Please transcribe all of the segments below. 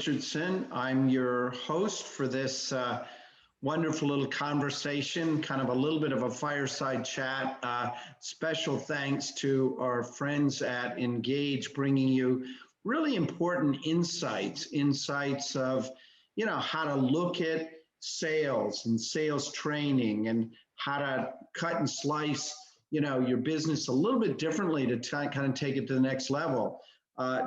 Richardson. I'm your host for this wonderful little conversation, kind of a little bit of a fireside chat. Special thanks to our friends at INGAGE, bringing you really important insights of, how to look at sales and sales training and how to cut and slice, your business a little bit differently to kind of take it to the next level.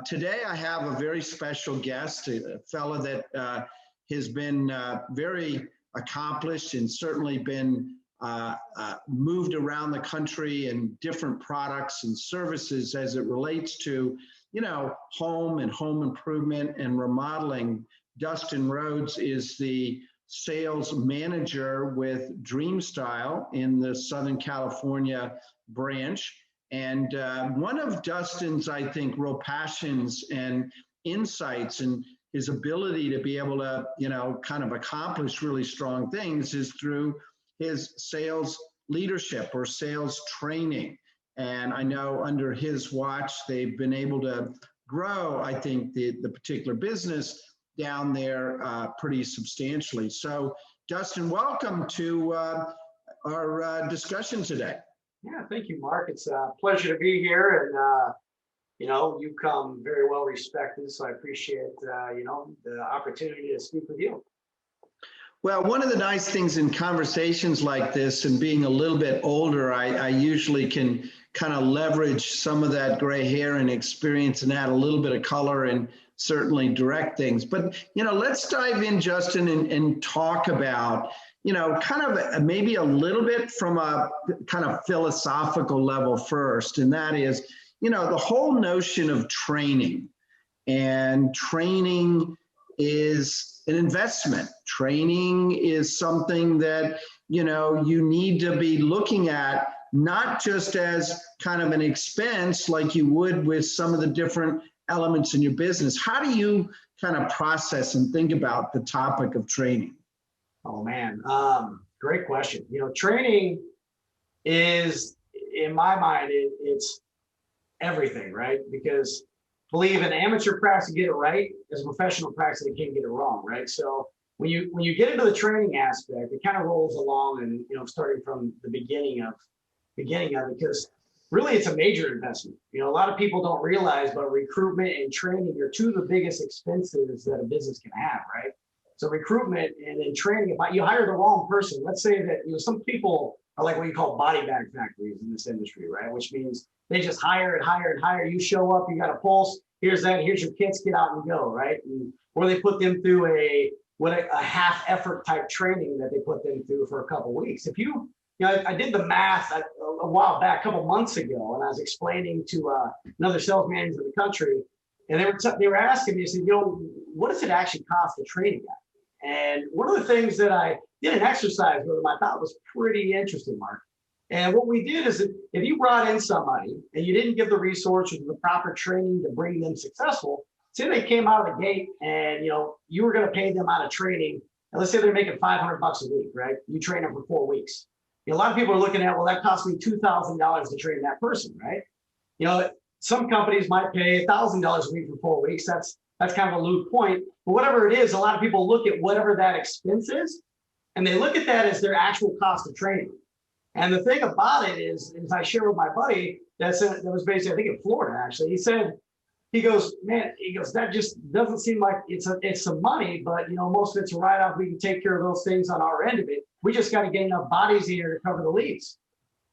Today, I have a very special guest, a fellow that has been very accomplished and certainly been moved around the country in different products and services as it relates to, home and home improvement and remodeling. Dustin Rhoades is the sales manager with DreamStyle in the Southern California branch. And one of Dustin's, I think, real passions and insights and his ability to be able to, kind of accomplish really strong things is through his sales leadership or sales training. And I know under his watch, they've been able to grow, I think, the particular business down there pretty substantially. So, Dustin, welcome to our discussion today. Yeah, thank you, Mark. It's a pleasure to be here, and you come very well respected, so I appreciate the opportunity to speak with you. Well, one of the nice things in conversations like this, and being a little bit older, I usually can kind of leverage some of that gray hair and experience and add a little bit of color and certainly direct things. But let's dive in, Justin, and talk about kind of maybe a little bit from a kind of philosophical level first, and that is, the whole notion of training. And training is an investment. Training is something that, you need to be looking at, not just as kind of an expense like you would with some of the different elements in your business. How do you kind of process and think about the topic of training? Oh man, great question. Training is, in my mind, it's everything, right? Because believe an amateur practice to get it right, as a professional practice they can't get it wrong, right? So when you get into the training aspect, it kind of rolls along, and starting from the beginning of it, because really it's a major investment. A lot of people don't realize, but recruitment and training are two of the biggest expenses that a business can have, right? So recruitment and then training, if you hire the wrong person, let's say that some people are like what you call body bag factories in this industry, right? Which means they just hire and hire and hire. You show up, you got a pulse, here's your kits, get out and go, right? Or they put them through a half effort type training that they put them through for a couple of weeks. If I did the math a while back, a couple months ago, and I was explaining to another sales manager in the country, and they were asking me, they said, what does it actually cost to train a guy? And one of the things that I did an exercise with them I thought was pretty interesting, Mark. And what we did is, if you brought in somebody and you didn't give the resources and the proper training to bring them successful, say they came out of the gate and you were going to pay them out of training, and let's say they're making $500 a week, right? You train them for 4 weeks. A lot of people are looking at, well, that cost me $2,000 to train that person, right? Some companies might pay $1,000 a week for 4 weeks. That's kind of a lewd point. But whatever it is, a lot of people look at whatever that expense is, and they look at that as their actual cost of training. And the thing about it is I shared with my buddy that was based, I think, in Florida, actually. He goes, that just doesn't seem like it's some money, but most of it's a write-off. We can take care of those things on our end of it. We just got to get enough bodies here to cover the leads.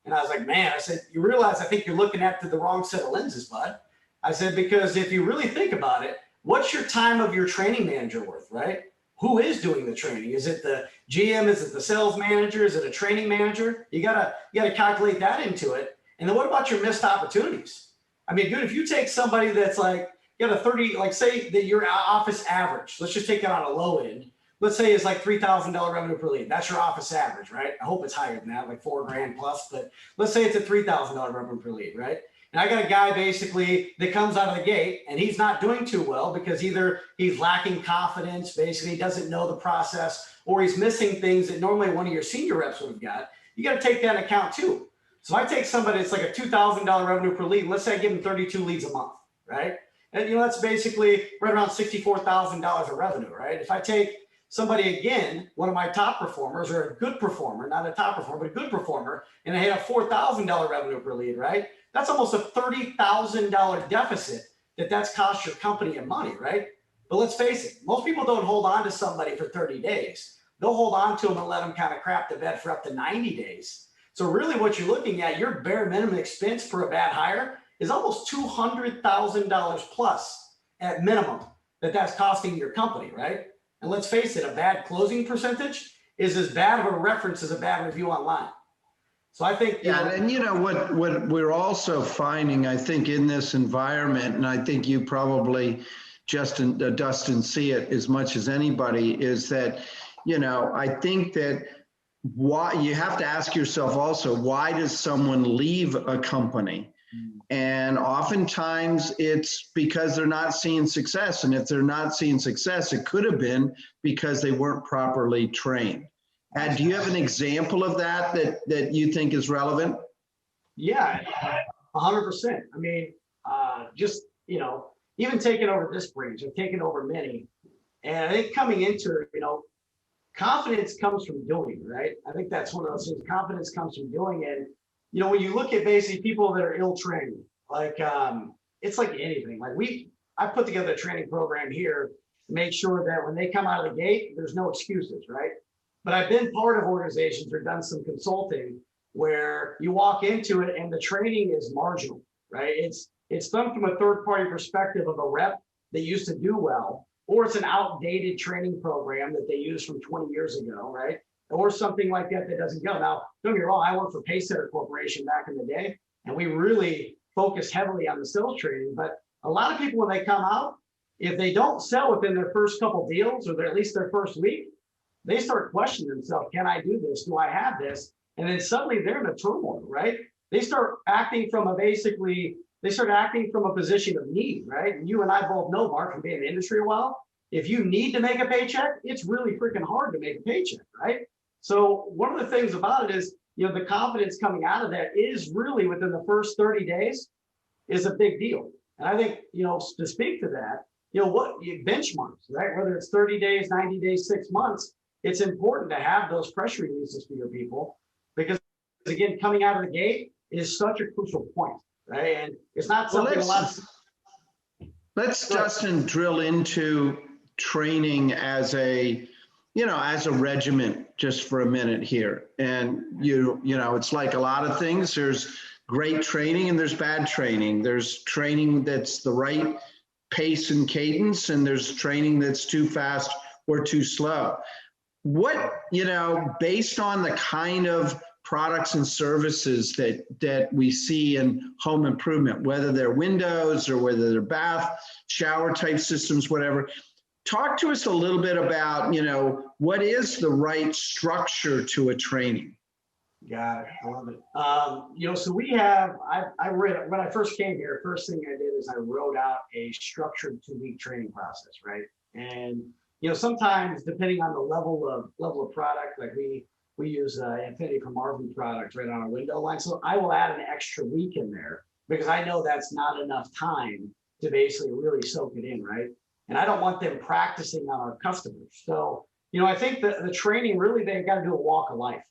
And I was like, man, I said, you realize I think you're looking at the wrong set of lenses, bud. I said, because if you really think about it, what's your time of your training manager worth, right? Who is doing the training? Is it the GM? Is it the sales manager? Is it a training manager? You gotta calculate that into it. And then what about your missed opportunities? I mean, dude, if you take somebody that's like, you got a 30, like say that your office average, let's just take it on a low end. Let's say it's like $3,000 revenue per lead. That's your office average, right? I hope it's higher than that, like $4,000 plus, but let's say it's a $3,000 revenue per lead, right? And I got a guy basically that comes out of the gate and he's not doing too well because either he's lacking confidence, basically he doesn't know the process, or he's missing things that normally one of your senior reps would have got. You got to take that into account too. So if I take somebody that's like a $2,000 revenue per lead, let's say I give him 32 leads a month, right? And that's basically right around $64,000 of revenue, right? If I take somebody, again, one of my top performers, or a good performer, not a top performer, but a good performer, and they had a $4,000 revenue per lead, right? That's almost a $30,000 deficit that's cost your company in money, right? But let's face it, most people don't hold on to somebody for 30 days. They'll hold on to them and let them kind of crap the bed for up to 90 days. So really what you're looking at, your bare minimum expense for a bad hire is almost $200,000 plus at minimum that's costing your company, right? And let's face it, a bad closing percentage is as bad of a reference as a bad review online. So I think, and what we're also finding, I think, in this environment, and I think you probably, Dustin, see it as much as anybody, is that, I think that why you have to ask yourself also, why does someone leave a company? And oftentimes it's because they're not seeing success. And if they're not seeing success, it could have been because they weren't properly trained. Do you have an example of that you think is relevant? Yeah, 100%. I mean, just, even taking over this branch, I've taken over many. And I think coming into it, confidence comes from doing, right? I think that's one of those things. Confidence comes from doing. And, when you look at basically people that are ill-trained, like, it's like anything. Like I put together a training program here to make sure that when they come out of the gate, there's no excuses, right? But I've been part of organizations or done some consulting where you walk into it and the training is marginal, right? It's done from a third-party perspective of a rep that used to do well, or it's an outdated training program that they used from 20 years ago, right? Or something like that doesn't go. Now, don't get me wrong, I worked for Paysetter Corporation back in the day, and we really focused heavily on the sales training. But a lot of people, when they come out, if they don't sell within their first couple deals, or at least their first week, they start questioning themselves, can I do this? Do I have this? And then suddenly they're in a turmoil, right? They start acting from a position of need, right? And you and I both know, Mark, from being in the industry a while, if you need to make a paycheck, it's really freaking hard to make a paycheck, right? So one of the things about it is, the confidence coming out of that is really within the first 30 days is a big deal. And I think, to speak to that, what benchmarks, right? Whether it's 30 days, 90 days, 6 months, it's important to have those pressure releases for your people, because again, coming out of the gate is such a crucial point, right? And it's not something let's Dustin drill into training as a regiment just for a minute here. And it's like a lot of things. There's great training and there's bad training. There's training that's the right pace and cadence, and there's training that's too fast or too slow. What, based on the kind of products and services that we see in home improvement, whether they're windows or whether they're bath, shower type systems, whatever, talk to us a little bit about, what is the right structure to a training? Yeah, I love it. So we have, I read, when I first came here, first thing I did is I wrote out a structured 2-week training process, right? And, sometimes depending on the level of product, like we use Infinity from RV products right on our window line. So I will add an extra week in there because I know that's not enough time to basically really soak it in, right? And I don't want them practicing on our customers. So, I think the training really, they've got to do a walk of life.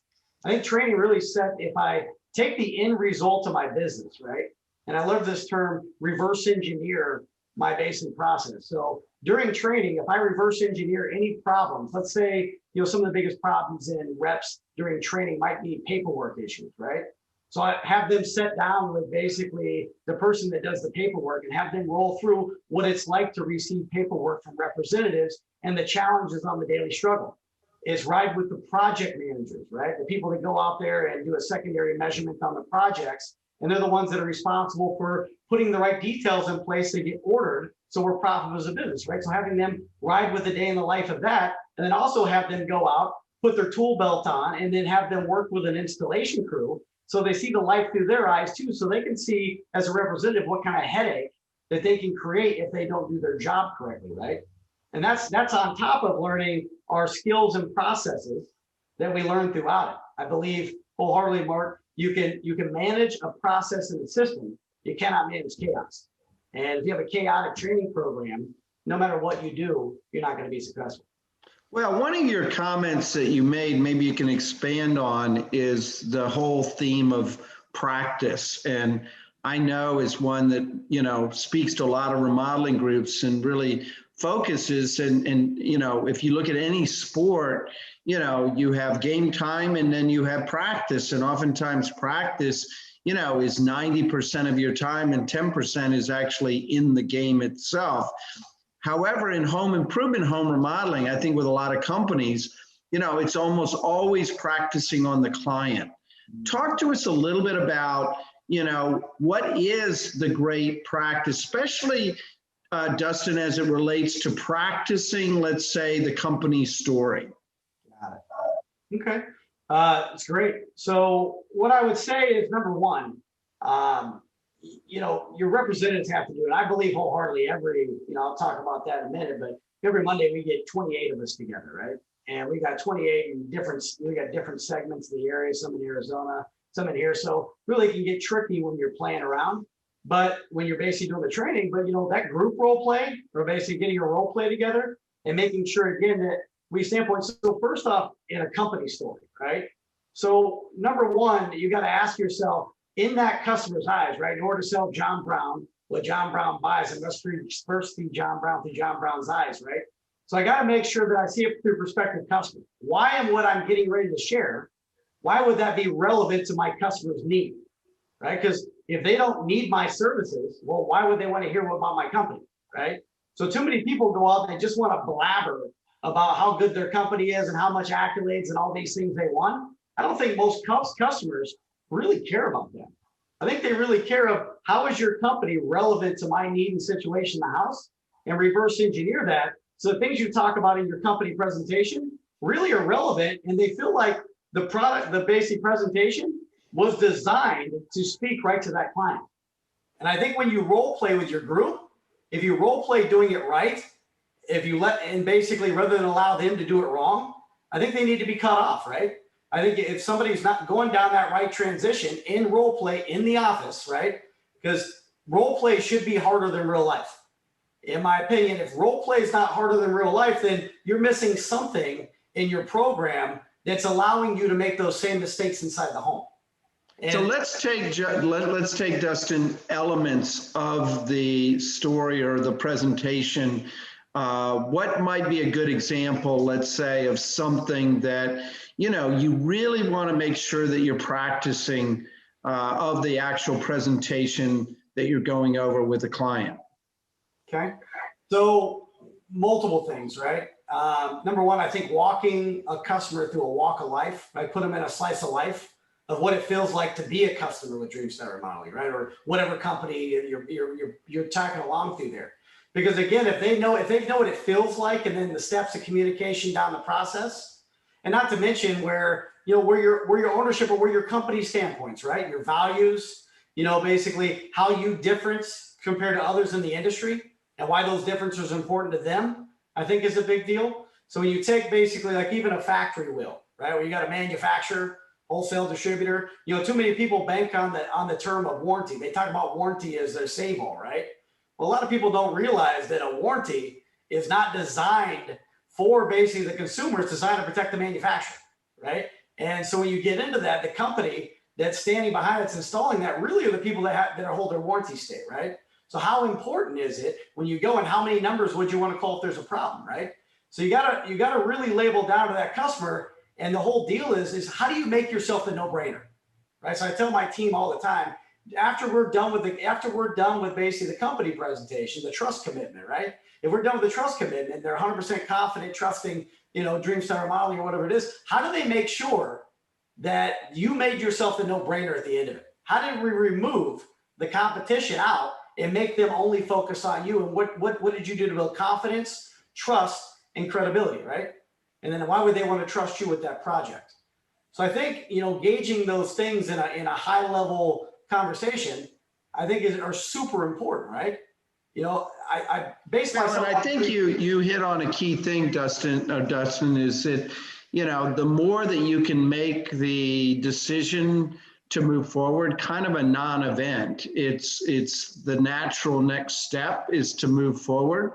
I think training really set, if I take the end result of my business, right? And I love this term, reverse engineer my basic process. So during training, if I reverse engineer any problems, let's say, some of the biggest problems in reps during training might be paperwork issues, right? So I have them sit down with basically the person that does the paperwork and have them roll through what it's like to receive paperwork from representatives and the challenges on the daily struggle. Is ride with the project managers, right? The people that go out there and do a secondary measurement on the projects. And they're the ones that are responsible for putting the right details in place to get ordered so we're profitable as a business, right? So having them ride with the day in the life of that, and then also have them go out, put their tool belt on, and then have them work with an installation crew so they see the light through their eyes too, so they can see as a representative what kind of headache that they can create if they don't do their job correctly, right? And that's on top of learning our skills and processes that we learn throughout it. I believe wholeheartedly, Mark, you can manage a process in the system. You cannot manage chaos. And if you have a chaotic training program, no matter what you do, you're not going to be successful. Well, one of your comments that you made, maybe you can expand on, is the whole theme of practice. And I know is one that, you know, speaks to a lot of remodeling groups and really focuses. And you know, if you look at any sport, you know, you have game time and then you have practice. And oftentimes practice, you know, is 90% of your time and 10% is actually in the game itself. However, in home improvement, home remodeling, I think with a lot of companies, you know, it's almost always practicing on the client. Talk to us a little bit about, you know, what is the great practice, especially, Dustin, as it relates to practicing, let's say, the company story. Got it. Okay. It's great. So what I would say is, number one, you know, your representatives have to do it. I believe wholeheartedly I'll talk about that in a minute, but every Monday we get 28 of us together, right? And we got 28 in we got different segments of the area, some in Arizona, some in here. So really it can get tricky when you're playing around, but when you're basically doing the training, but you know, that group role play, or basically getting your role play together and making sure again that we standpoint. So first off, in a company story, right? So number one, you got to ask yourself, in that customer's eyes, right? In order to sell John Brown what John Brown buys, I must first see John Brown through John Brown's eyes, right? So I got to make sure that I see it through prospective customer. Why am what I'm getting ready to share, why would that be relevant to my customer's need, right? Because if they don't need my services, well, why would they want to hear about my company, right? So too many people go out and they just want to blabber about how good their company is and how much accolades and all these things they want. I don't think most customers really care about that. I think they really care of how is your company relevant to my need and situation in the house, and reverse engineer that. So the things you talk about in your company presentation really are relevant, and they feel like the product, the basic presentation was designed to speak right to that client. And I think when you role play with your group, if you role play doing it right, if you and basically rather than allow them to do it wrong, I think they need to be cut off, right? I think if somebody's not going down that right transition in role play in the office, right? Because role play should be harder than real life. In my opinion, if role play is not harder than real life, then you're missing something in your program that's allowing you to make those same mistakes inside the home. And so let's take, Dustin, elements of the story or the presentation. What might be a good example, let's say, of something that, you know, you really want to make sure that you're practicing of the actual presentation that you're going over with the client? Okay, so multiple things, right? Number one, I think walking a customer through a walk of life, right? Put them in a slice of life of what it feels like to be a customer with DreamStar Remodeling, right? Or whatever company you're talking along through there. Because again, if they know what it feels like, and then the steps of communication down the process, and not to mention where your ownership or where your company standpoints, right? Your values, you know, basically how you difference compared to others in the industry and why those differences are important to them, I think is a big deal. So when you take basically like even a factory wheel, right? Where you got a manufacturer, wholesale distributor, you know, too many people bank on the term of warranty. They talk about warranty as their save all, right? Well, a lot of people don't realize that a warranty is not designed for basically the consumer. It's designed to protect the manufacturer, right? And so when you get into that, the company that's standing behind it's installing that really are the people that hold their warranty state, right? So how important is it when you go and how many numbers would you want to call if there's a problem, right? So you gotta really label down to that customer. And the whole deal is how do you make yourself the no-brainer, right? So I tell my team all the time, after we're done with basically the company presentation, the trust commitment, right? If we're done with the trust commitment, they're 100% confident, trusting, you know, DreamStar Remodeling or whatever it is. How do they make sure that you made yourself the no-brainer at the end of it? How did we remove the competition out and make them only focus on you? And what did you do to build confidence, trust, and credibility, right? And then why would they want to trust you with that project? So I think, you know, gauging those things in a high level conversation, I think are super important, right? You know, I base myself. And I think you hit on a key thing, Dustin, is that, you know, the more that you can make the decision to move forward, kind of a non-event. It's the natural next step is to move forward.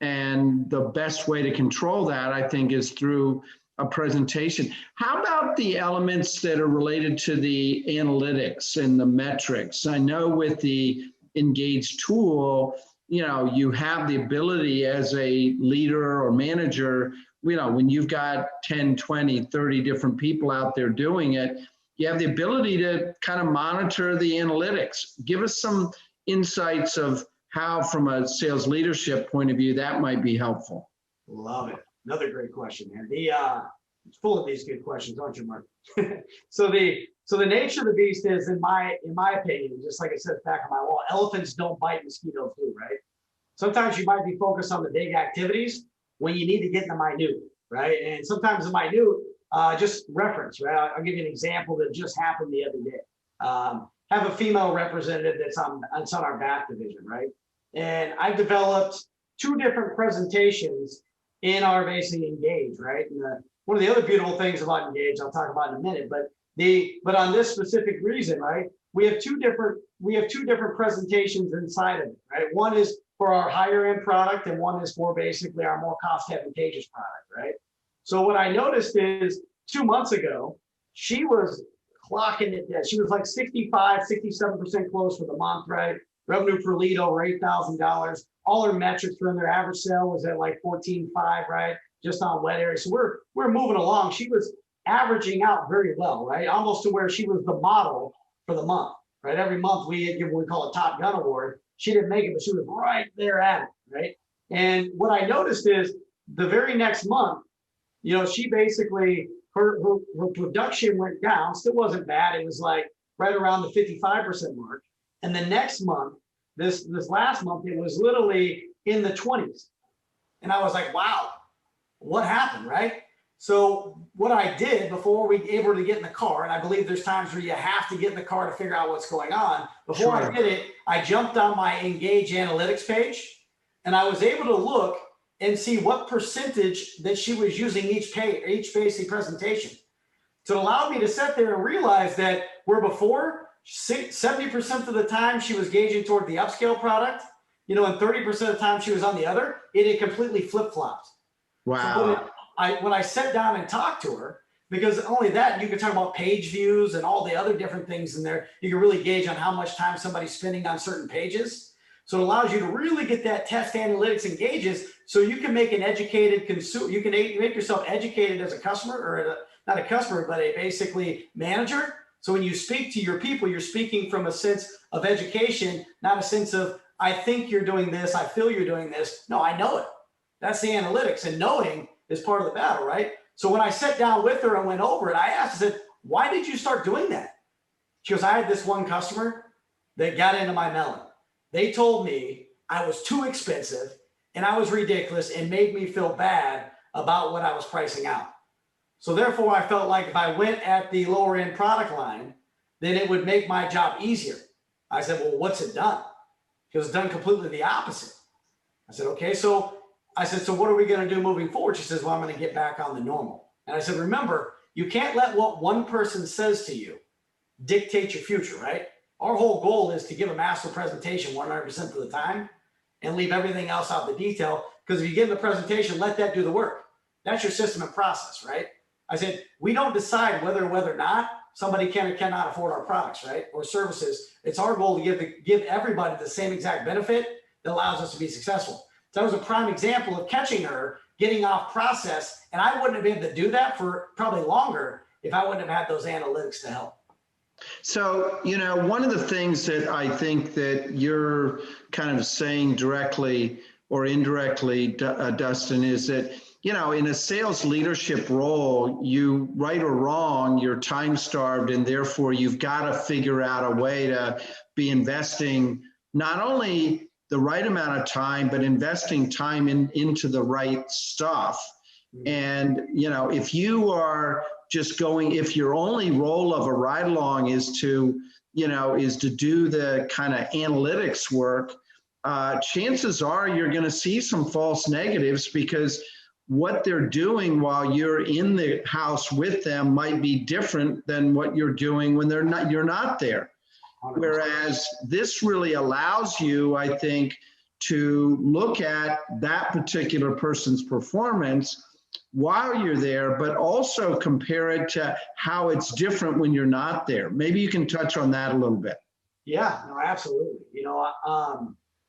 And the best way to control that, I think, is through a presentation. How about the elements that are related to the analytics and the metrics? I know with the INGAGE tool, you have the ability as a leader or manager, when you've got 10, 20, 30 different people out there doing it, you have the ability to kind of monitor the analytics. Give us some insights of how, from a sales leadership point of view, that might be helpful. Love it. Another great question, man. It's full of these good questions, aren't you, Mark? So the nature of the beast is, in my opinion, just like I said back on my wall, elephants don't bite, mosquitoes do, right? Sometimes you might be focused on the big activities when you need to get in the minute, right? And sometimes the minute, just reference, right? I'll give you an example that just happened the other day. Have a female representative that's on our bath division, right? And I've developed 2 different presentations in our basically INGAGE, right? And one of the other beautiful things about INGAGE, I'll talk about in a minute, but on this specific reason, right? We have two different presentations inside of it, right? One is for our higher end product, and one is for basically our more cost advantageous product, right? So what I noticed is 2 months ago, she was clocking it dead. She was like 65, 67% close for the month, right? Revenue per lead over $8,000. All her metrics were in there. Average sale was at like 14.5, right? Just on wet area. So we're moving along. She was averaging out very well, right? Almost to where she was the model for the month, right? Every month we give what we call a Top Gun Award. She didn't make it, but she was right there at it, right? And what I noticed is the very next month, she basically, her production went down. Still wasn't bad. It was like right around the 55% mark. And the next month, this last month, it was literally in the 20s. And I was like, wow, what happened, right? So what I did before we were able to get in the car, and I believe there's times where you have to get in the car to figure out what's going on. Before I did it, I jumped on my INGAGE analytics page, and I was able to look and see what percentage that she was using each basic presentation. So it allowed me to sit there and realize that where before 70% of the time she was gauging toward the upscale product, and 30% of the time she was on the other, it had completely flip-flopped. Wow. So when I sat down and talked to her, because only that, you could talk about page views and all the other different things in there. You can really gauge on how much time somebody's spending on certain pages. So it allows you to really get that test analytics and gauges, so you can make an educated consumer. You can make yourself educated as a customer, or not a customer, but a basically manager. So when you speak to your people, you're speaking from a sense of education, not a sense of, I think you're doing this, I feel you're doing this. No, I know it. That's the analytics, and knowing is part of the battle, right? So when I sat down with her and went over it, I asked, I said, why did you start doing that? She goes, I had this one customer that got into my melon. They told me I was too expensive and I was ridiculous, and made me feel bad about what I was pricing out. So therefore, I felt like if I went at the lower end product line, then it would make my job easier. I said, well, what's it done? It was done completely the opposite. I said, okay, so what are we going to do moving forward? She says, well, I'm going to get back on the normal. And I said, remember, you can't let what one person says to you dictate your future, right? Our whole goal is to give a master presentation 100% of the time and leave everything else out the detail. Because if you get in the presentation, let that do the work. That's your system and process, right? I said, we don't decide whether or not somebody can or cannot afford our products, right? Or services. It's our goal to give everybody the same exact benefit that allows us to be successful. So that was a prime example of catching her getting off process. And I wouldn't have been able to do that for probably longer if I wouldn't have had those analytics to help. So, one of the things that I think that you're kind of saying directly or indirectly, Dustin, is that, in a sales leadership role, you, right or wrong, you're time starved, and therefore you've got to figure out a way to be investing not only the right amount of time, but investing time into the right stuff. And, if you are just if your only role of a ride along is to do the kind of analytics work, chances are you're going to see some false negatives, because what they're doing while you're in the house with them might be different than what you're doing when you're not there. 100%. Whereas this really allows you, I think, to look at that particular person's performance while you're there, but also compare it to how it's different when you're not there. Maybe you can touch on that a little bit. Yeah, no, absolutely.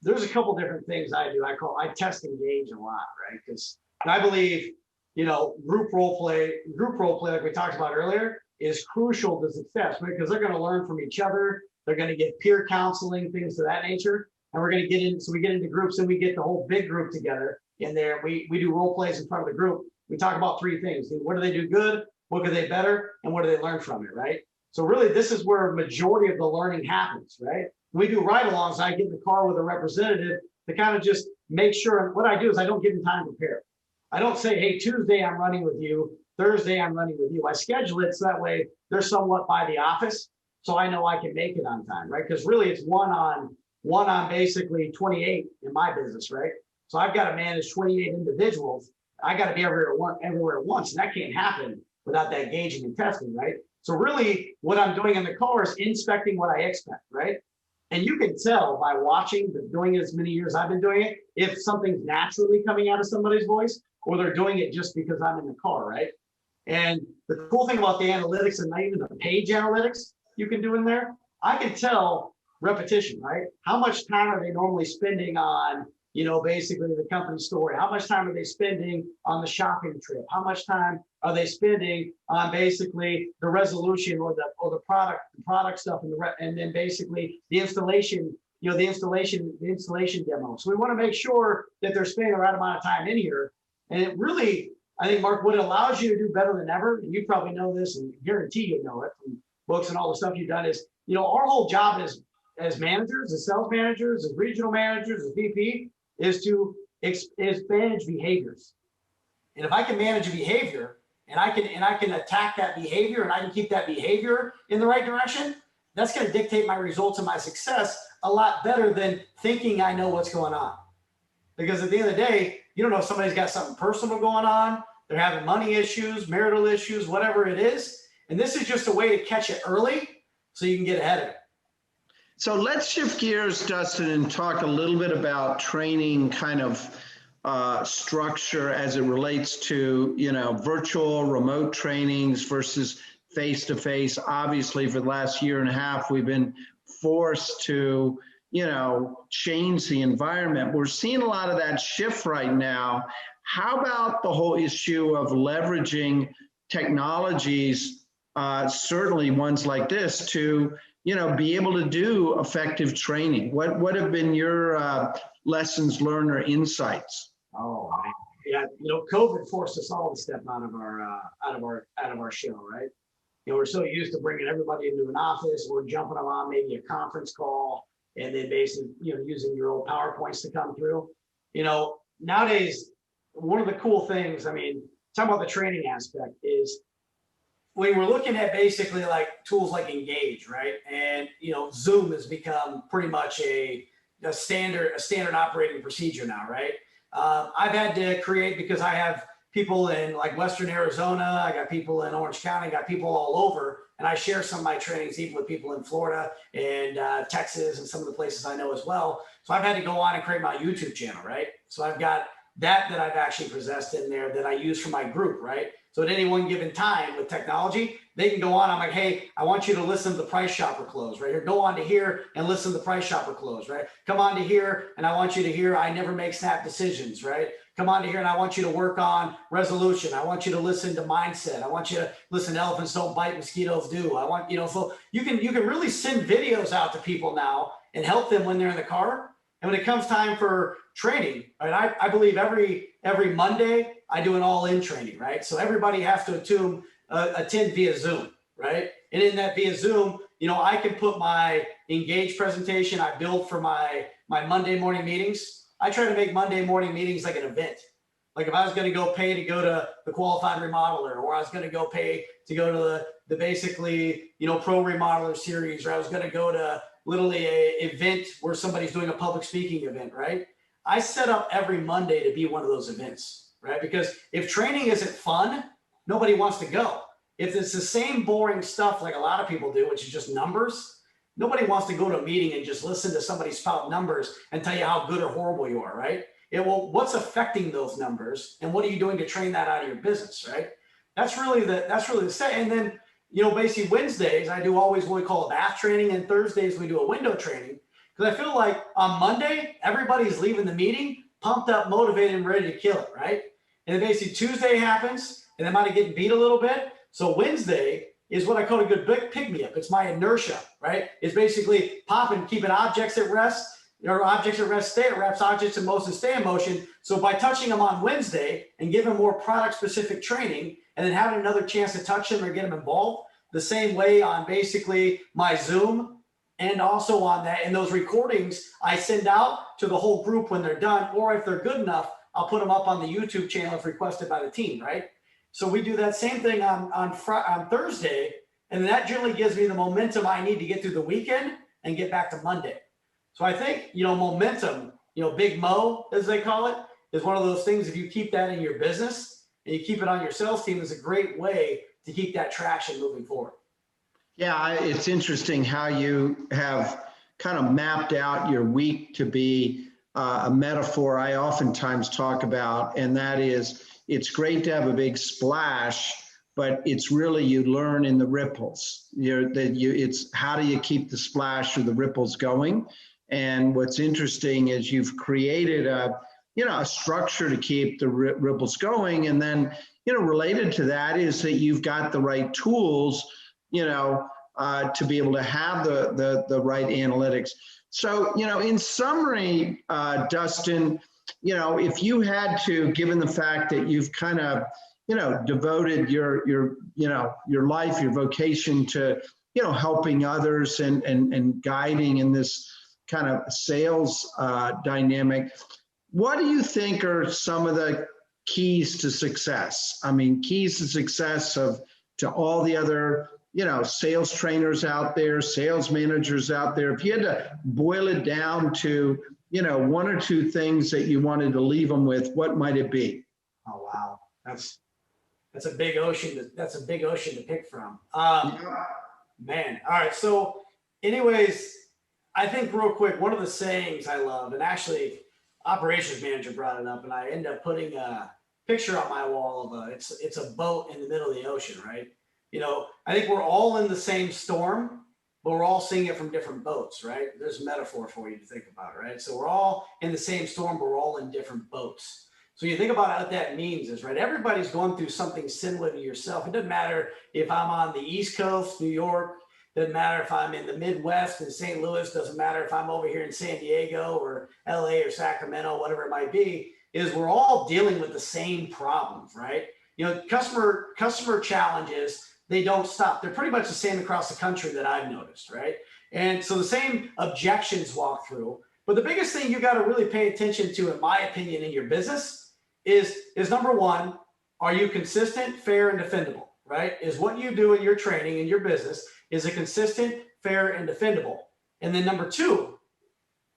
There's a couple different things I do. I test engage a lot, right? Because I believe, group role play, like we talked about earlier, is crucial to success, right? Because they're going to learn from each other. They're going to get peer counseling, things of that nature. And we're going to get in, so we get into groups and we get the whole big group together in there. We do role plays in front of the group. We talk about three things. What do they do good? What could they better? And what do they learn from it, right? So really, this is where majority of the learning happens, right? We do ride-alongs. I get in the car with a representative to kind of just make sure. What I do is I don't give them time to prepare. I don't say, hey, Tuesday I'm running with you. Thursday I'm running with you. I schedule it so that way they're somewhat by the office, so I know I can make it on time, right? Because really, it's one on basically 28 in my business, right? So I've got to manage 28 individuals. I got to be everywhere at once, and that can't happen without that gauging and testing, right? So really, what I'm doing in the car is inspecting what I expect, right? And you can tell by watching, but doing it as many years I've been doing it, if something's naturally coming out of somebody's voice, or they're doing it just because I'm in the car, right? And the cool thing about the analytics, and not even the page analytics you can do in there, I can tell repetition, right? How much time are they normally spending on, basically the company story? How much time are they spending on the shopping trip? How much time are they spending on basically the resolution or the product stuff and then basically the installation, the installation demo. So we want to make sure that they're spending the right amount of time in here. And it really, I think, Mark, what it allows you to do better than ever, and you probably know this and guarantee you know it from books and all the stuff you've done, is, our whole job as managers, as sales managers, as regional managers, as VP, is to manage behaviors. And if I can manage a behavior and I can attack that behavior and I can keep that behavior in the right direction, that's going to dictate my results and my success a lot better than thinking I know what's going on. Because at the end of the day, you don't know if somebody's got something personal going on, they're having money issues, marital issues, whatever it is. And this is just a way to catch it early so you can get ahead of it. So let's shift gears, Dustin, and talk a little bit about training kind of structure as it relates to, virtual remote trainings versus face-to-face. Obviously, for the last year and a half, we've been forced to, change the environment. We're seeing a lot of that shift right now. How about the whole issue of leveraging technologies, certainly ones like this, to be able to do effective training? What have been your lessons learned or insights? Oh, yeah, COVID forced us all to step out of our show, right? We're so used to bringing everybody into an office. We're jumping them on maybe a conference call, and then basically, using your old PowerPoints to come through. Nowadays, one of the cool things, talking about the training aspect, is when we're looking at basically like tools like INGAGE, right? And Zoom has become pretty much a standard operating procedure now, right? I've had to create, because I have people in like Western Arizona, I got people in Orange County, I got people all over, and I share some of my trainings even with people in Florida and Texas and some of the places I know as well. So I've had to go on and create my YouTube channel, right? So I've got that I've actually possessed in there that I use for my group, right? So at any one given time with technology, they can go on. I'm like, hey, I want you to listen to the Price Shopper Close, right? Or go on to here and listen to the Price Shopper Close, right? Come on to here, and I want you to hear I never make snap decisions, right? Come on to here, and I want you to work on resolution. I want you to listen to mindset. I want you to listen to elephants don't bite, mosquitoes do. I want, so you can really send videos out to people now and help them when they're in the car. And when it comes time for training, right, I believe every Monday I do an all-in training, right? So everybody has to attend via Zoom, right? And in that via Zoom, I can put my INGAGE presentation I build for my Monday morning meetings. I try to make Monday morning meetings like an event. Like if I was going to go pay to go to the Qualified Remodeler, or I was going to go pay to go to the basically, Pro Remodeler series, or I was going to go to literally a event where somebody's doing a public speaking event, right? I set up every Monday to be one of those events, right? Because if training isn't fun, nobody wants to go. If it's the same boring stuff like a lot of people do, which is just numbers, nobody wants to go to a meeting and just listen to somebody spout numbers and tell you how good or horrible you are, right? Well, what's affecting those numbers, and what are you doing to train that out of your business, right? That's really the set. And then, basically Wednesdays I do always what we call a bath training, and Thursdays we do a window training, because I feel like on Monday everybody's leaving the meeting pumped up, motivated, and ready to kill it, right? And then basically Tuesday happens, and they might have getting beat a little bit. So Wednesday is what I call a good big pick-me-up. It's my inertia, right? It's basically popping, keeping objects at rest, objects at rest stay at rest, objects in motion stay in motion. So by touching them on Wednesday and giving more product-specific training, and then having another chance to touch them or get them involved, the same way on basically my Zoom, and also on that, and those recordings I send out to the whole group when they're done, or if they're good enough, I'll put them up on the YouTube channel if requested by the team, right? So we do that same thing on Thursday, and that generally gives me the momentum I need to get through the weekend and get back to Monday. So I think, momentum, Big Mo, as they call it, is one of those things. If you keep that in your business and you keep it on your sales team, is a great way to keep that traction moving forward. Yeah, it's interesting how you have kind of mapped out your week to be a metaphor I oftentimes talk about, and that is, it's great to have a big splash, but it's really, you learn in the ripples. It's how do you keep the splash or the ripples going? And what's interesting is you've created a structure to keep the ripples going, and then related to that is that you've got the right tools to be able to have the right analytics. So, in summary, Dustin, if you had to, given the fact that you've kind of, devoted your life, your vocation to, helping others and guiding in this kind of sales dynamic, what do you think are some of the keys to success? I mean, keys to success to all the other, sales trainers out there, sales managers out there. If you had to boil it down to, one or two things that you wanted to leave them with, what might it be? Oh, wow. That's a big ocean. That's a big ocean to pick from. Man. All right. So anyways, I think real quick, one of the sayings I love, and actually operations manager brought it up, and I end up putting a picture on my wall of it's a boat in the middle of the ocean, right? I think we're all in the same storm, but we're all seeing it from different boats, right? There's a metaphor for you to think about, right? So we're all in the same storm, but we're all in different boats. So you think about what that means is, right, everybody's going through something similar to yourself. It doesn't matter if I'm on the East Coast, New York, doesn't matter if I'm in the Midwest in St. Louis, doesn't matter if I'm over here in San Diego or LA or Sacramento, whatever it might be, is we're all dealing with the same problems, right? Customer challenges, they don't stop. They're pretty much the same across the country that I've noticed, right? And so the same objections walk through. But the biggest thing you got to really pay attention to, in my opinion, in your business is number one, are you consistent, fair, and defendable, right? Is what you do in your training, in your business, is it consistent, fair, and defendable? And then number two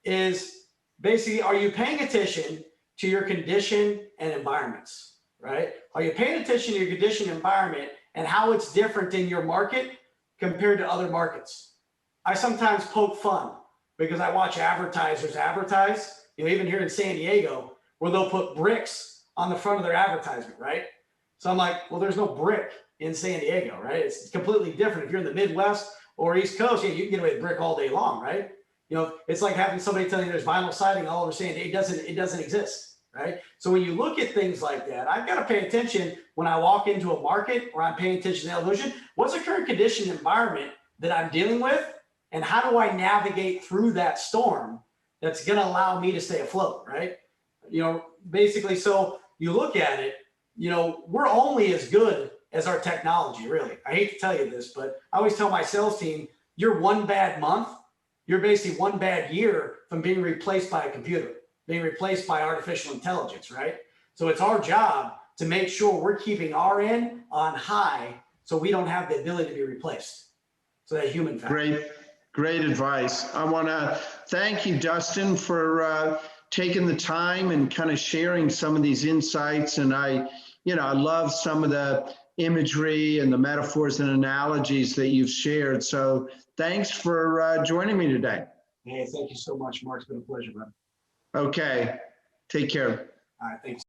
is basically, are you paying attention to your condition and environments, right? Are you paying attention to your condition and environment and how it's different in your market compared to other markets? I sometimes poke fun because I watch advertisers advertise, even here in San Diego, where they'll put bricks on the front of their advertisement, right? So I'm like, well, there's no brick in San Diego, right? It's completely different. If you're in the Midwest or East Coast, you can get away with brick all day long, right? It's like having somebody tell you there's vinyl siding all over San Diego. It doesn't exist, right? So when you look at things like that, I've got to pay attention when I walk into a market or I'm paying attention to the evolution. What's the current condition environment that I'm dealing with? And how do I navigate through that storm that's going to allow me to stay afloat, right? Basically, so you look at it, we're only as good as our technology, really. I hate to tell you this, but I always tell my sales team, you're one bad month, you're basically one bad year from being replaced by a computer, being replaced by artificial intelligence, right? So it's our job to make sure we're keeping our end on high so we don't have the ability to be replaced. So that human factor. Great advice. I want to thank you, Dustin, for taking the time and kind of sharing some of these insights. And I love some of the imagery and the metaphors and analogies that you've shared. So thanks for joining me today. Hey, thank you so much, Mark. It's been a pleasure, bud. Okay, take care. All right, thanks.